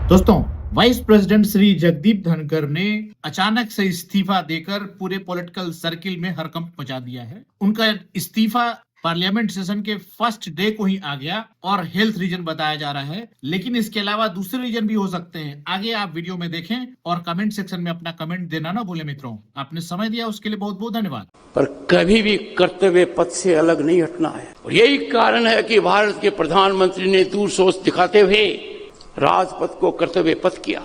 दोस्तों, vice president Shri Jagdeep Dhankhar ने अचानक से इस्तीफा देकर पूरे पॉलिटिकल सर्किल में हड़कंप मचा दिया है। उनका इस्तीफा पार्लियामेंट सेशन के फर्स्ट डे को ही आ गया और हेल्थ रीजन बताया जा रहा है, लेकिन इसके अलावा दूसरे रीजन भी हो सकते हैं। आगे आप वीडियो में देखें और कमेंट सेक्शन में अपना कमेंट देना ना भूलें। मित्रों, आपने समय दिया उसके लिए बहुत बहुत धन्यवाद। पर कभी भी कर्तव्य पथ से अलग नहीं हटना है और यही कारण है कि भारत के प्रधानमंत्री ने दूर सोच दिखाते हुए राजपथ को कर्तव्य पथ किया।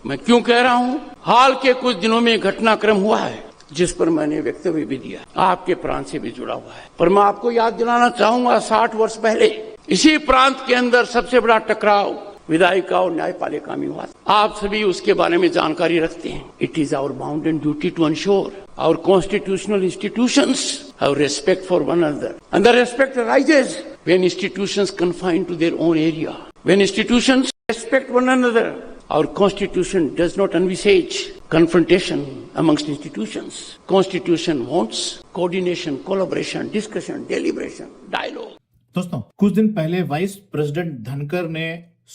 मैं क्यों कह रहा हूं? हाल के कुछ दिनों में घटनाक्रम हुआ है जिस पर मैंने वक्तव्य भी दिया, आपके प्रांत से भी जुड़ा हुआ है। पर मैं आपको याद दिलाना चाहूंगा, 60 वर्ष पहले इसी प्रांत के अंदर सबसे बड़ा टकराव विधायिका और न्यायपालिका में हुआ। आप सभी उसके बारे में जानकारी रखते हैं। It is our bounden duty to ensure our constitutional institutions have respect for one another. And the respect arises when institutions confine to their own area. When institutions respect one another, our constitution does not envisage confrontation amongst institutions. Constitution wants coordination, collaboration, discussion, deliberation, dialogue. दोस्तों, कुछ दिन पहले vice president Dhankhar ने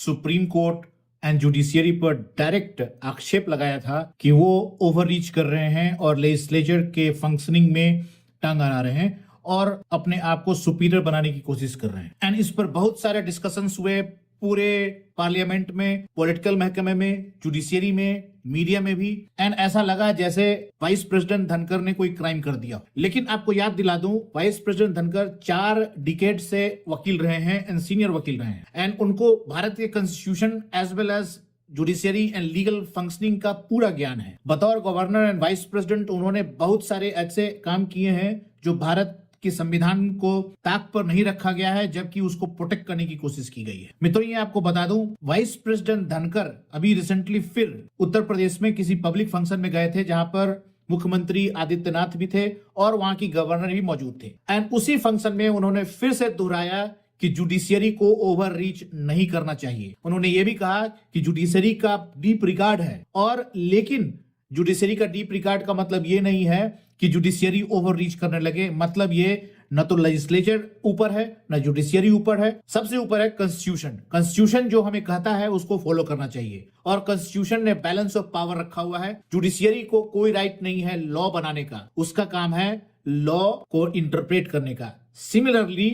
supreme court and judiciary पर direct आक्षेप लगाया था कि वो ओवररीच कर रहे हैं और लेजिस्लेचर के फंक्शनिंग में टांग अड़ा रहे हैं और अपने आप को सुपीरियर बनाने की कोशिश कर रहे हैं। एंड इस पर बहुत सारे डिस्कशंस हुए पूरे पार्लियामेंट में, पॉलिटिकल महकमे में, जुडिशियरी में, मीडिया में भी। एंड ऐसा लगा जैसे वाइस प्रेसिडेंट धनखड़ ने कोई क्राइम कर दिया। लेकिन आपको याद दिला दूं, वाइस प्रेसिडेंट धनखड़ 4 डिकेड से वकील रहे हैं एंड सीनियर वकील रहे हैं। एंड उनको भारत के constitution as well as judiciary and legal functioning का पूरा ज्ञान है। बतौर गवर्नर एंड वाइस प्रेसिडेंट उन्होंने बहुत सारे ऐसे काम किए हैं जो भारत कि संविधान को ताक पर नहीं रखा गया है, जबकि उसको प्रोटेक्ट करने की कोशिश की गई है। मित्रों, ये आपको बता दूं, वाइस प्रेसिडेंट धनखड़ अभी रिसेंटली फिर उत्तर प्रदेश में किसी पब्लिक फंक्शन में गए थे जहां पर मुख्यमंत्री आदित्यनाथ भी थे और वहां की गवर्नर भी मौजूद थे। एंड उसी फंक्शन में उन्होंने फिर से दोहराया कि जुडिशियरी को ओवर रीच नहीं करना चाहिए। उन्होंने ये भी कहा कि जुडिशियरी का डीप रिगार्ड है, और लेकिन जुडिशियरी का डीप रिगार्ड का मतलब ये नहीं है कि जुडिशियरी ओवर रीच करने लगे। मतलब ये न तो लेजिस्लेचर ऊपर है, न जुडिशियरी ऊपर है, सबसे ऊपर है कॉन्स्टिट्यूशन। कॉन्स्टिट्यूशन जो हमें कहता है उसको फॉलो करना चाहिए, और कॉन्स्टिट्यूशन ने बैलेंस ऑफ पावर रखा हुआ है। जुडिशियरी को कोई राइट नहीं है लॉ बनाने का, उसका काम है लॉ को इंटरप्रेट करने का। सिमिलरली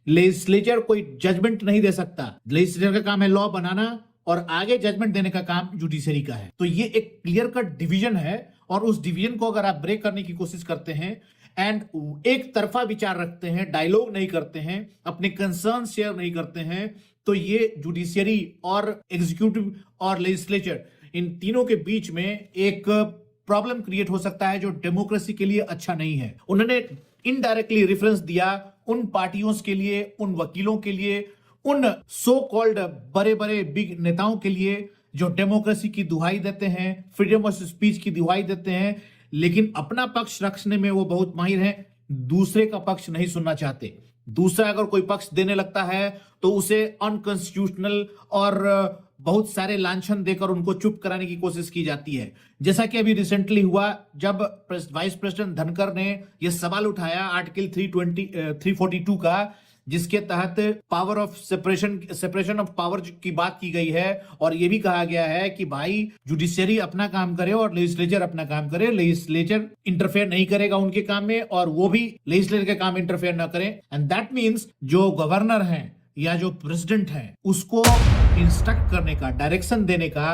लेजिस्लेचर कोई जजमेंट नहीं दे सकता। लेजिस्लेचर का काम है लॉ बनाना और आगे जजमेंट देने का काम जुडिशियरी का है। तो ये एक क्लियर कट डिवीजन है, और उस डिवीजन को अगर आप ब्रेक करने की कोशिश करते हैं एंड एक तरफा विचार रखते हैं, डायलॉग नहीं करते हैं, अपने कंसर्न शेयर नहीं करते हैं, तो ये जुडिशियरी और एग्जीक्यूटिव और लेजिस्लेचर इन तीनों के बीच में एक प्रॉब्लम क्रिएट हो सकता है जो डेमोक्रेसी के लिए अच्छा नहीं है। उन्होंने इनडायरेक्टली रेफरेंस दिया उन पार्टियों के लिए, उन वकीलों के लिए, उन सो कॉल्ड बड़े बड़े बिग नेताओं के लिए जो डेमोक्रेसी की दुहाई देते हैं, फ्रीडम ऑफ स्पीच की दुहाई देते हैं, लेकिन अपना पक्ष रखने में वो बहुत माहिर हैं, दूसरे का पक्ष नहीं सुनना चाहते। दूसरा अगर कोई पक्ष देने लगता है तो उसे अनकॉन्स्टिट्यूशनल और बहुत सारे लांछन देकर उनको चुप कराने की कोशिश की जाती है। जैसा कि अभी रिसेंटली हुआ जब वाइस प्रेसिडेंट धनखड़ ने यह सवाल उठाया आर्टिकल 342 का, जिसके तहत power of separation of power की बात की गई है, और यह भी कहा गया है कि भाई जुडिशियरी अपना काम करे और लेजिस्लेचर अपना काम करे। लेजिस्लेचर इंटरफेयर नहीं करेगा उनके काम में, और वो भी लेजिस्लेचर के काम इंटरफेयर ना करें। एंड दैट मीन्स जो गवर्नर हैं या जो प्रेसिडेंट हैं उसको इंस्ट्रक्ट करने का, डायरेक्शन देने का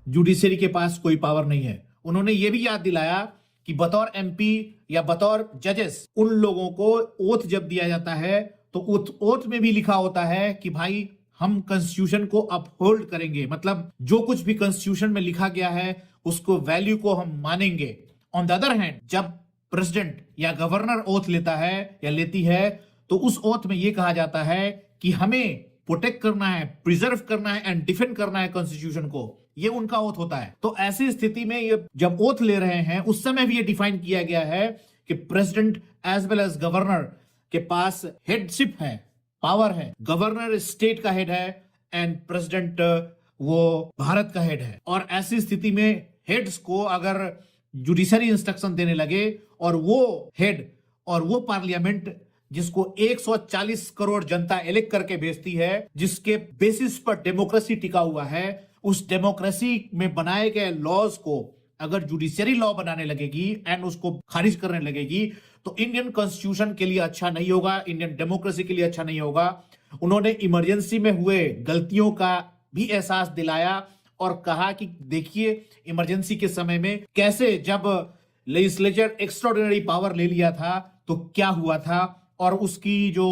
जुडिशियरी के पास कोई पावर नहीं है। उन्होंने ये भी याद दिलाया कि बतौर एमपी या बतौर जजेस उन लोगों को ओथ जब दिया जाता है तो ओथ में भी लिखा होता है कि भाई हम कॉन्स्टिट्यूशन को अपहोल्ड करेंगे, मतलब जो कुछ भी कॉन्स्टिट्यूशन में लिखा गया है उसको वैल्यू को हम मानेंगे। ऑन द अदर हैंड जब प्रेसिडेंट या गवर्नर ओथ लेता है या लेती है तो उस ओथ में यह कहा जाता है कि हमें प्रोटेक्ट करना है, प्रिजर्व करना है एंड डिफेंड करना है कॉन्स्टिट्यूशन को। ये उनका ओथ होता है। तो ऐसी स्थिति में ये जब ओथ ले रहे हैं उस समय भी ये डिफाइन किया गया है कि president as well as governor के पास हेडशिप है, पावर है। गवर्नर स्टेट का हेड है एंड प्रेसिडेंट वो भारत का हेड है। और ऐसी स्थिति में हेड्स को अगर जुडिशरी इंस्ट्रक्शन देने लगे और वो हेड और वो पार्लियामेंट जिसको 140 करोड़ जनता इलेक्ट करके भेजती है, जिसके बेसिस पर डेमोक्रेसी टिका हुआ है, उस डेमोक्रेसी में बनाए गए लॉज को अगर जुडिशियरी लॉ बनाने लगेगी एंड उसको खारिज करने लगेगी तो इंडियन कॉन्स्टिट्यूशन के लिए अच्छा नहीं होगा, इंडियन डेमोक्रेसी के लिए अच्छा नहीं होगा। उन्होंने इमरजेंसी में हुए गलतियों का भी एहसास दिलाया और कहा कि देखिए इमरजेंसी के समय में कैसे जब लेजिस्लेचर एक्स्ट्राऑर्डिनरी पावर ले लिया था तो क्या हुआ था, और उसकी जो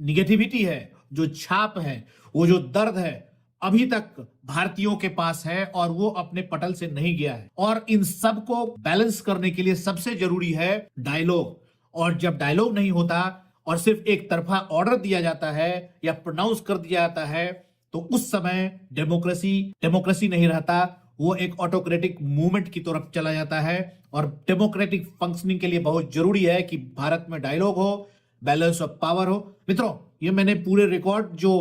निगेटिविटी है, जो छाप है, वो जो दर्द है अभी तक भारतीयों के पास है और वो अपने पटल से नहीं गया है। और इन सब को बैलेंस करने के लिए सबसे जरूरी है डायलॉग, और जब डायलॉग नहीं होता और सिर्फ एक तरफा ऑर्डर दिया जाता है या प्रोनाउंस कर दिया जाता है तो उस समय डेमोक्रेसी नहीं रहता, वो एक ऑटोक्रेटिक मूवमेंट की तरफ चला जाता है। और डेमोक्रेटिक फंक्शनिंग के लिए बहुत जरूरी है कि भारत में डायलॉग हो, बैलेंस ऑफ पावर हो। मित्रों, ये मैंने पूरे रिकॉर्ड जो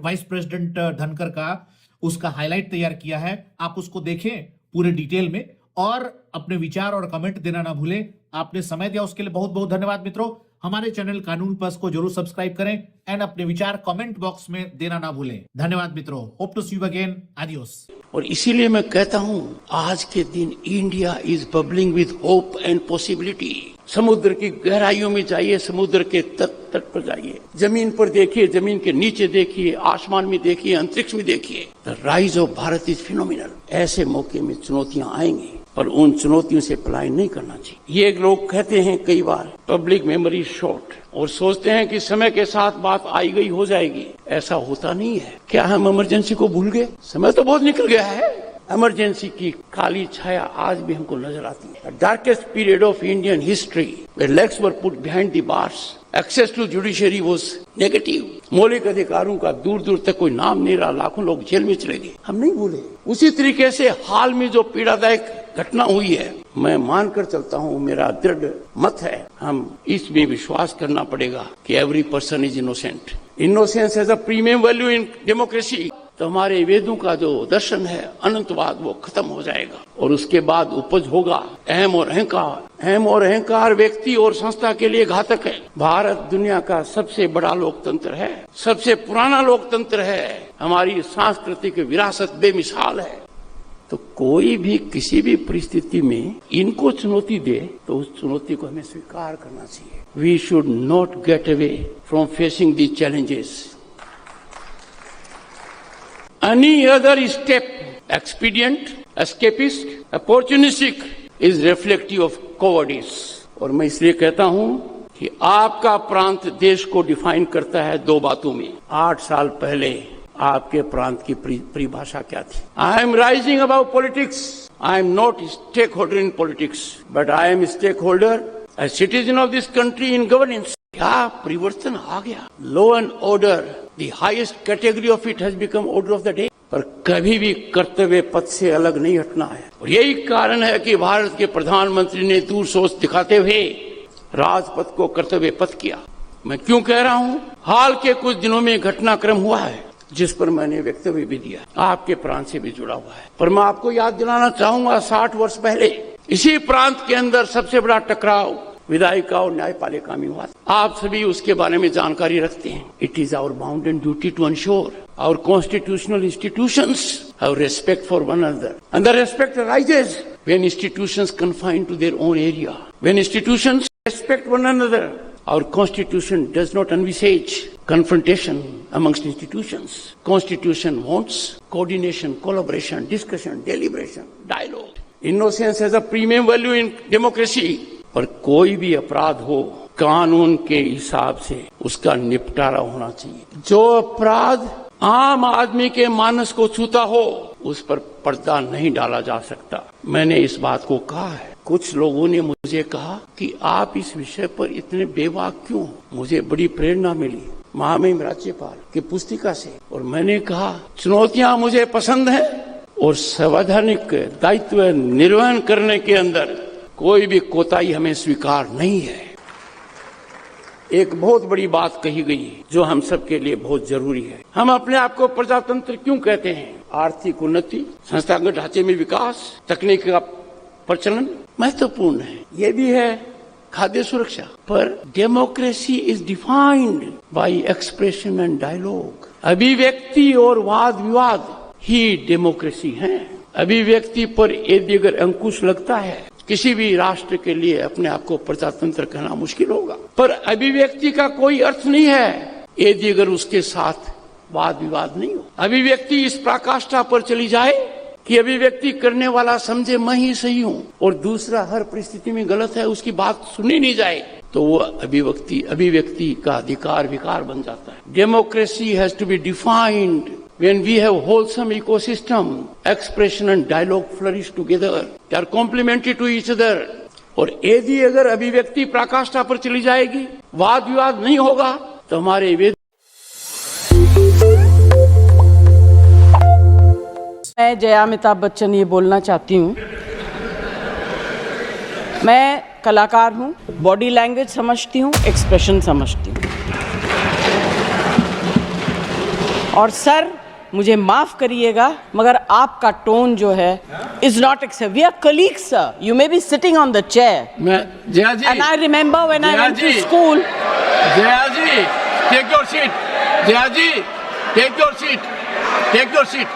वाइस प्रेसिडेंट धनखड़ का, उसका हाईलाइट तैयार किया है। आप उसको देखें पूरे डिटेल में और अपने विचार और कमेंट देना ना भूलें। आपने समय दिया उसके लिए बहुत बहुत धन्यवाद। मित्रों, हमारे चैनल कानून प्लस को जरूर सब्सक्राइब करें एंड अपने विचार कमेंट बॉक्स में देना ना भूलें। धन्यवाद मित्रों, hope to see you again, adios. और इसीलिए मैं कहता हूं, आज के दिन India is bubbling with hope and possibility. समुद्र की गहराइयों में जाइए, समुद्र के तट पर जाइए, जमीन पर देखिए, जमीन के नीचे देखिए, आसमान में देखिए, अंतरिक्ष में देखिए। The rise of Bharat is phenomenal. ऐसे मौके में चुनौतियां आएंगी पर उन चुनौतियों से पलायन नहीं करना चाहिए। ये लोग कहते हैं कई बार पब्लिक मेमोरी शॉर्ट, और सोचते हैं कि समय के साथ बात आई गई हो जाएगी। ऐसा होता नहीं है। क्या हम इमरजेंसी को भूल गए? समय तो बहुत निकल गया है। इमरजेंसी की काली छाया आज भी हमको नजर आती है। Darkest period of Indian history where legs were put behind the bars, access to judiciary was negative। मौलिक अधिकारों का दूर दूर तक कोई नाम नहीं रहा, लाखों लोग जेल में चले गए। हम नहीं भूले। उसी तरीके से हाल में जो पीड़ादायक घटना हुई है, मैं मानकर चलता हूं, मेरा दृढ़ मत है, हम इसमें विश्वास करना पड़ेगा कि every person is innocent. Innocence as a premium value in democracy. तो हमारे वेदों का जो दर्शन है अनंतवाद, वो खत्म हो जाएगा और उसके बाद उपज होगा अहम और अहंकार। अहम और अहंकार व्यक्ति और संस्था के लिए घातक है। भारत दुनिया का सबसे बड़ा लोकतंत्र है, सबसे पुराना लोकतंत्र है। हमारी सांस्कृतिक विरासत बेमिसाल है। तो कोई भी किसी भी परिस्थिति में इनको चुनौती दे तो उस चुनौती को हमें स्वीकार करना चाहिए। We should not get away from facing the challenges. Any other step, expedient, escapist, opportunistic, is reflective of cowardice। और मैं इसलिए कहता हूं कि आपका प्रांत देश को डिफाइन करता है दो बातों में। 8 साल पहले आपके प्रांत की परिभाषा क्या थी? I am rising about politics. I am not stake holder in politics, but I am stake holder as citizen of this country in governance. क्या परिवर्तन आ गया? Law and order, the highest category of it has become order of the day। पर कभी भी कर्तव्य पथ से अलग नहीं हटना है। और यही कारण है कि भारत के प्रधानमंत्री ने दूर सोच दिखाते हुए राजपथ को कर्तव्य पथ किया। मैं क्यों कह रहा हूं? हाल के कुछ दिनों में घटनाक्रम हुआ है जिस पर मैंने वक्तव्य भी दिया, आपके प्रांत से भी जुड़ा हुआ है। पर मैं आपको याद दिलाना चाहूंगा, 60 वर्ष पहले इसी प्रांत के अंदर सबसे बड़ा टकराव विधायिका और न्यायपालिका में हुआ। आप सभी उसके बारे में जानकारी रखते हैं। It is our bounded duty to ensure our constitutional institutions have respect for one another, and the respect arises when institutions confine to their own area. When institutions respect one another, our constitution does not envisage confrontation amongst institutions। Constitution wants coordination, collaboration, discussion, deliberation, dialogue। Innocence has a premium value in democracy। पर कोई भी अपराध हो, कानून के हिसाब से उसका निपटारा होना चाहिए। जो अपराध आम आदमी के मानस को छूता हो, उस पर पर्दा नहीं डाला जा सकता। मैंने इस बात को कहा है। कुछ लोगों ने मुझे कहा कि आप इस विषय पर इतने बेबाक क्यों? मुझे बड़ी प्रेरणा मिली महामहिम राज्यपाल की पुस्तिका से, और मैंने कहा चुनौतियां मुझे पसंद हैं और संवैधानिक दायित्व निर्वहन करने के अंदर कोई भी कोताही हमें स्वीकार नहीं है। एक बहुत बड़ी बात कही गई जो हम सब के लिए बहुत जरूरी है। हम अपने आप को प्रजातंत्र क्यों कहते हैं? आर्थिक उन्नति, संस्थागत ढांचे में विकास, तकनीक का प्रचलन महत्वपूर्ण है। ये भी है खाद्य सुरक्षा। पर democracy is defined by expression and dialogue. अभिव्यक्ति और वाद विवाद ही डेमोक्रेसी है। अभिव्यक्ति पर यदि अगर अंकुश लगता है, किसी भी राष्ट्र के लिए अपने आप को प्रजातंत्र कहना मुश्किल होगा। पर अभिव्यक्ति का कोई अर्थ नहीं है यदि अगर उसके साथ वाद विवाद नहीं हो। अभिव्यक्ति इस पराकाष्ठा पर चली जाए कि अभिव्यक्ति करने वाला समझे मैं ही सही हूं और दूसरा हर परिस्थिति में गलत है, उसकी बात सुनी नहीं जाए, तो वो अभिव्यक्ति का अधिकार विकार बन जाता है। Democracy has to be defined when we have wholesome ecosystem, expression and dialogue flourish together. They are complementary to each other. और यदि अगर अभिव्यक्ति पराकाष्ठा पर चली जाएगी, वाद विवाद नहीं होगा, तो हमारे वेद। मैं जया अमिताभ बच्चन ये बोलना चाहती हूँ, मैं कलाकार हूँ, बॉडी लैंग्वेज समझती हूँ, एक्सप्रेशन समझती हूँ। और सर मुझे माफ करिएगा मगर आपका टोन जो है is not accept. We are colleagues sir, you may be sitting on the chair. मैं Jaya ji, and I remember when I went to school. Jaya ji, take your seat. Jaya ji, take your seat. Take your seat.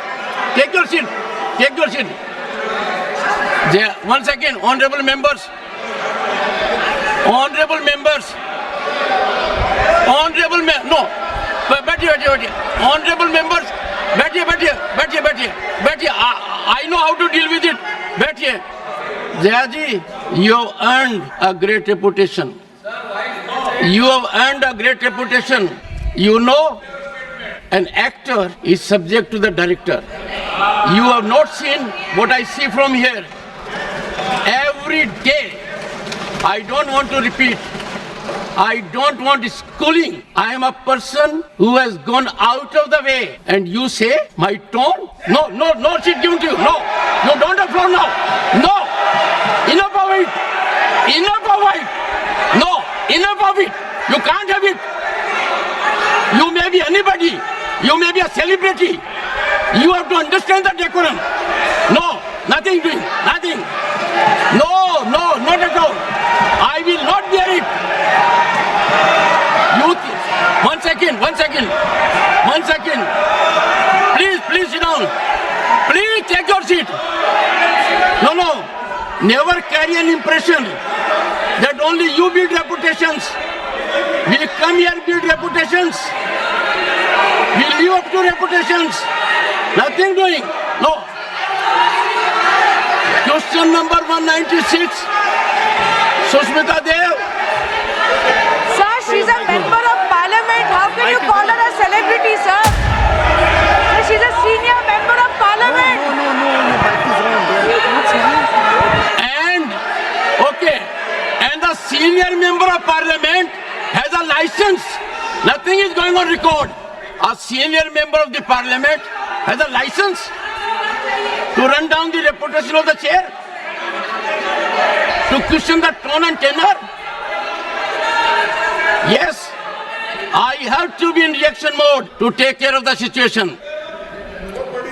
Take your seat. Take your seat. Jaya, 1 second, honorable members. Honorable members. Honorable no. बैठिए। Honorable members. बैठिए। I know how to deal with it. बैठिए। जया जी, you have earned a great reputation. You have earned a great reputation. You know, an actor is subject to the director. You have not seen what I see from here. Every day, I don't want to repeat. I don't want schooling. I am a person who has gone out of the way. And you say my tone? No seat given to you. No, don't have floor now. No, enough of it. Enough of it. No, enough of it. You can't have it. You may be anybody. You may be a celebrity. You have to understand the decorum. No, nothing doing. Nothing. No, not at all. I will not bear it. One second. Please sit down. Please take your seat. No. Never carry an impression that only you build reputations. We come here build reputations. We live up to reputations. Nothing doing. No. Question number 196. Sushmita Dev. Sir, she's a member of parliament. How can you call her a celebrity, sir? Sir, she's a senior member of parliament. And the senior member of parliament has a license. Nothing is going on record. A senior member of the parliament has a license to run down the reputation of the chair, to question the tone and tenor. Yes, I have to be in reaction mode to take care of the situation.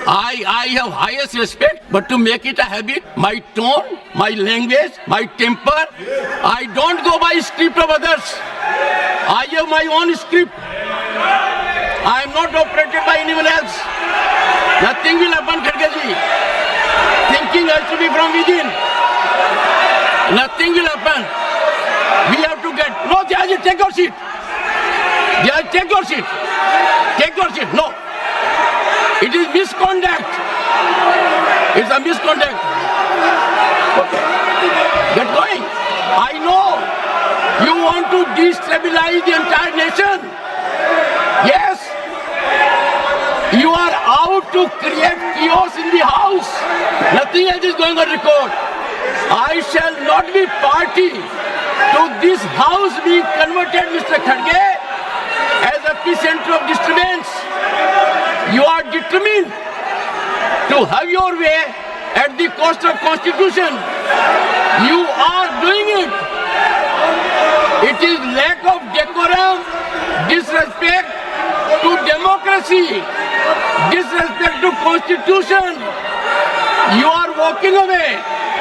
I have highest respect, but to make it a habit, my tone, my language, my temper, I don't go by script of others. I have my own script. I am not operated by anyone else. Nothing will happen, Khargeji. Thinking has to be from within. Nothing will happen. We have to get. No, Jayaji, take your seat. Jayaji, take your seat. Take your seat. No. It is misconduct. It's a misconduct. Okay. Get going. I know you want to destabilize the entire nation. Yes. You are out to create chaos in the house. Nothing else is going on record. I shall not be party to this house being converted, Mr. Kharge, as a epicenter of disturbance. You are determined to have your way at the cost of Constitution. You are doing it. It is lack of decorum, disrespect to democracy, disrespect to Constitution. You are walking away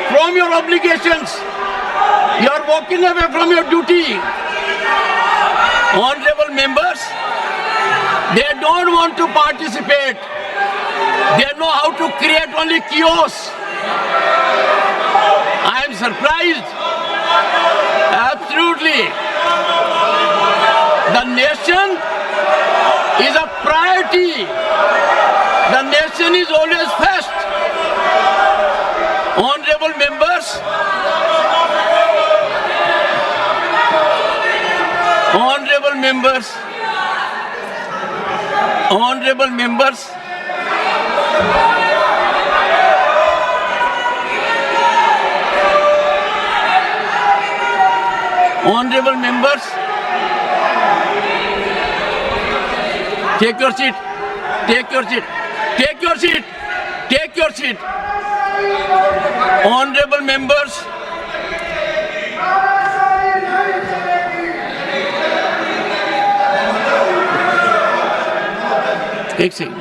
from your obligations. You are walking away from your duty. Honorable members, they don't want to participate. They know how to create only chaos. I am surprised. Absolutely. The nation is a priority. The nation is always first. Honorable members, honorable members, honorable members, honorable members, take your seat, take your seat, take your seat, take your seat. Honorable members, एक second.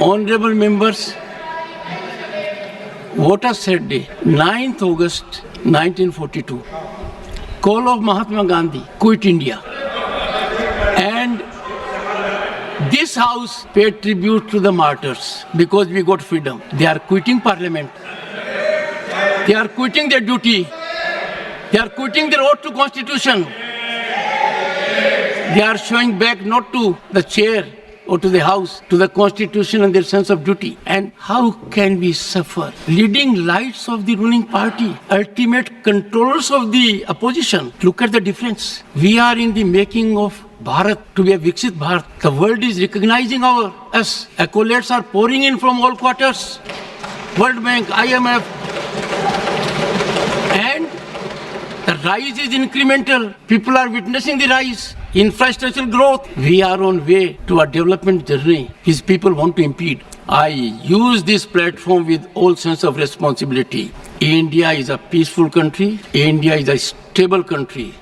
Honorable members, what a sad day. 9th August 1942. Call of Mahatma Gandhi, quit India. And this house paid tribute to the martyrs because we got freedom. They are quitting parliament. They are quitting their duty. They are quitting their oath to constitution. They are showing back not to the chair or to the house, to the constitution and their sense of duty. And how can we suffer? Leading lights of the ruling party, ultimate controllers of the opposition. Look at the difference. We are in the making of Bharat to be a Viksit Bharat. The world is recognizing us. Accolades are pouring in from all quarters. World Bank, IMF. And the rise is incremental. People are witnessing the rise. Infrastructural growth. We are on way to a development journey which people want to impede. I use this platform with all sense of responsibility. India is a peaceful country. India is a stable country.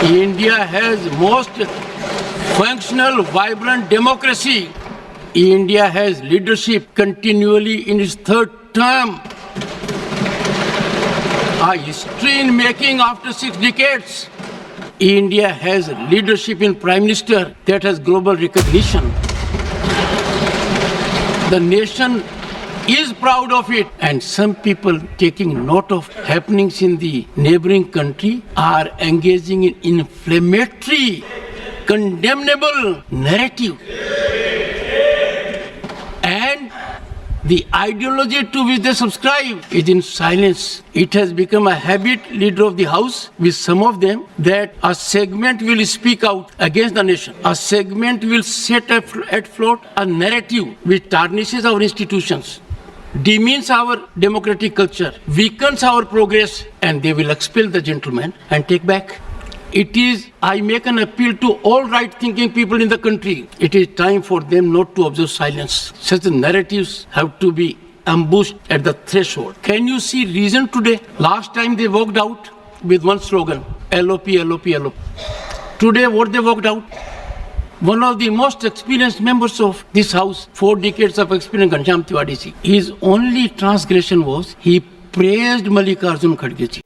India has most functional, vibrant democracy. India has leadership continually in its third term. A history in making after 6 decades. India has leadership in Prime Minister that has global recognition. The nation is proud of it, and some people taking note of happenings in the neighboring country are engaging in inflammatory, condemnable narrative. And the ideology to which they subscribe is in silence. It has become a habit, leader of the house, with some of them, that a segment will speak out against the nation. A segment will set at float a narrative which tarnishes our institutions, demeans our democratic culture, weakens our progress, and they will expel the gentleman and take back. I make an appeal to all right-thinking people in the country. It is time for them not to observe silence. Such narratives have to be ambushed at the threshold. Can you see reason today? Last time they walked out with one slogan, LOP, LOP, LOP. Today what they walked out? One of the most experienced members of this house, 4 decades of experience, Ghanshyam Tiwari ji. His only transgression was he praised Mallikarjun Kharge ji.